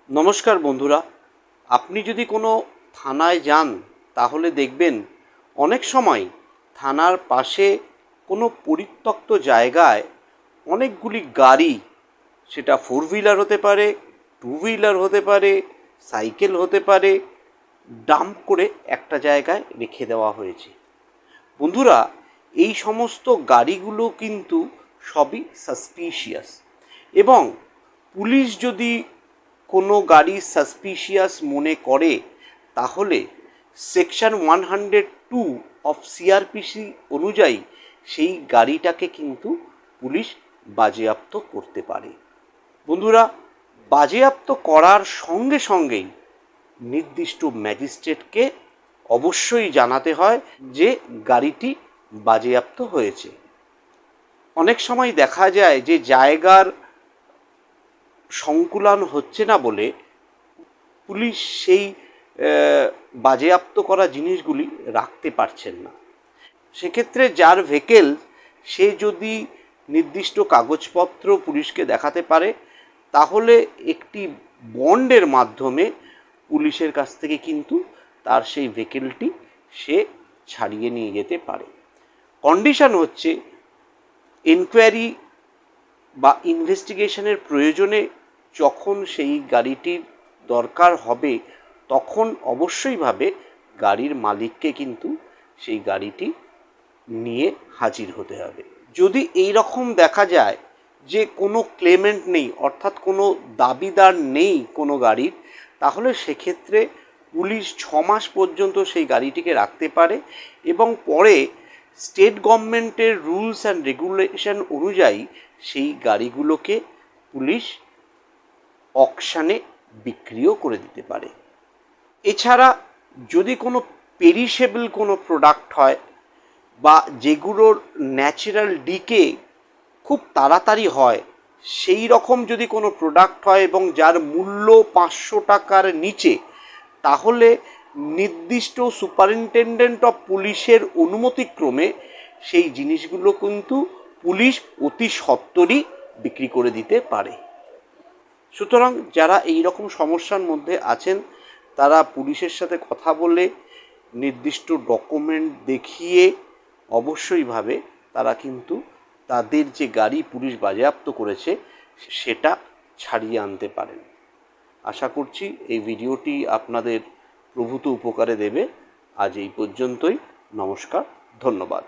নমস্কার বন্ধুরা, আপনি যদি কোনো থানায় যান তাহলে দেখবেন অনেক সময় থানার পাশে কোনো পরিত্যক্ত জায়গায় অনেকগুলি গাড়ি, সেটা 4 হুইলার হতে পারে, 2 হুইলার হতে পারে, সাইকেল হতে পারে, ডাম্প করে একটা জায়গায় রেখে দেওয়া হয়েছে। বন্ধুরা, এই সমস্ত গাড়িগুলো কিন্তু সবই সাসপিশিয়াস, এবং পুলিশ যদি কোনো গাড়ি সাসপিশিয়াস মনে করে তাহলে সেকশন 102 অফ সিআরপিসি অনুযায়ী সেই গাড়িটাকে কিন্তু পুলিশ বাজেয়াপ্ত করতে পারে। বন্ধুরা, বাজেয়াপ্ত করার সঙ্গে সঙ্গেই নির্দিষ্ট ম্যাজিস্ট্রেটকে অবশ্যই জানাতে হয় যে গাড়িটি বাজেয়াপ্ত হয়েছে। অনেক সময় দেখা যায় যে জায়গার সংকুলান হচ্ছে না বলে পুলিশ সেই বাজেয়াপ্ত করা জিনিসগুলি রাখতে পারছেন না। সেক্ষেত্রে যার ভেহিকেল, সে যদি নির্দিষ্ট কাগজপত্র পুলিশকে দেখাতে পারে তাহলে একটি বন্ডের মাধ্যমে পুলিশের কাছ থেকে কিন্তু তার সেই ভেহিকেলটি সে ছাড়িয়ে নিয়ে যেতে পারে। কন্ডিশন হচ্ছে, এনকোয়ারি বা ইনভেস্টিগেশনের প্রয়োজনে যখন সেই গাড়িটির দরকার হবে তখন অবশ্যইভাবে গাড়ির মালিককে কিন্তু সেই গাড়িটি নিয়ে হাজির হতে হবে। যদি এই রকম দেখা যায় যে কোনো ক্লেমেন্ট নেই, অর্থাৎ কোনো দাবিদার নেই কোনো গাড়ির, তাহলে সেক্ষেত্রে পুলিশ 6 মাস পর্যন্ত সেই গাড়িটিকে রাখতে পারে এবং পরে স্টেট গভর্নমেন্টের রুলস অ্যান্ড রেগুলেশন অনুযায়ী সেই গাড়িগুলোকে পুলিশ অকশানে বিক্রিও করে দিতে পারে। এছাড়া যদি কোনো পেরিশেবল কোনো প্রোডাক্ট হয় বা যেগুলোর ন্যাচারাল ডিকে খুব তাড়াতাড়ি হয়, সেই রকম যদি কোনো প্রোডাক্ট হয় এবং যার মূল্য 500 টাকার নিচে, তাহলে নির্দিষ্ট সুপারিনটেনডেন্ট অফ পুলিশের অনুমতিক্রমে সেই জিনিসগুলো কিন্তু পুলিশ অতি সত্বরই বিক্রি করে দিতে পারে। সুতরাং যারা এই রকম সমস্যার মধ্যে আছেন তারা পুলিশের সাথে কথা বলে নির্দিষ্ট ডকুমেন্ট দেখিয়ে অবশ্যইভাবে তারা কিন্তু তাদের যে গাড়ি পুলিশ বাজেয়াপ্ত করেছে সেটা ছাড়িয়ে আনতে পারেন। আশা করছি এই ভিডিওটি আপনাদের প্রভূত উপকারে দেবে। আজ এই পর্যন্তই। নমস্কার, ধন্যবাদ।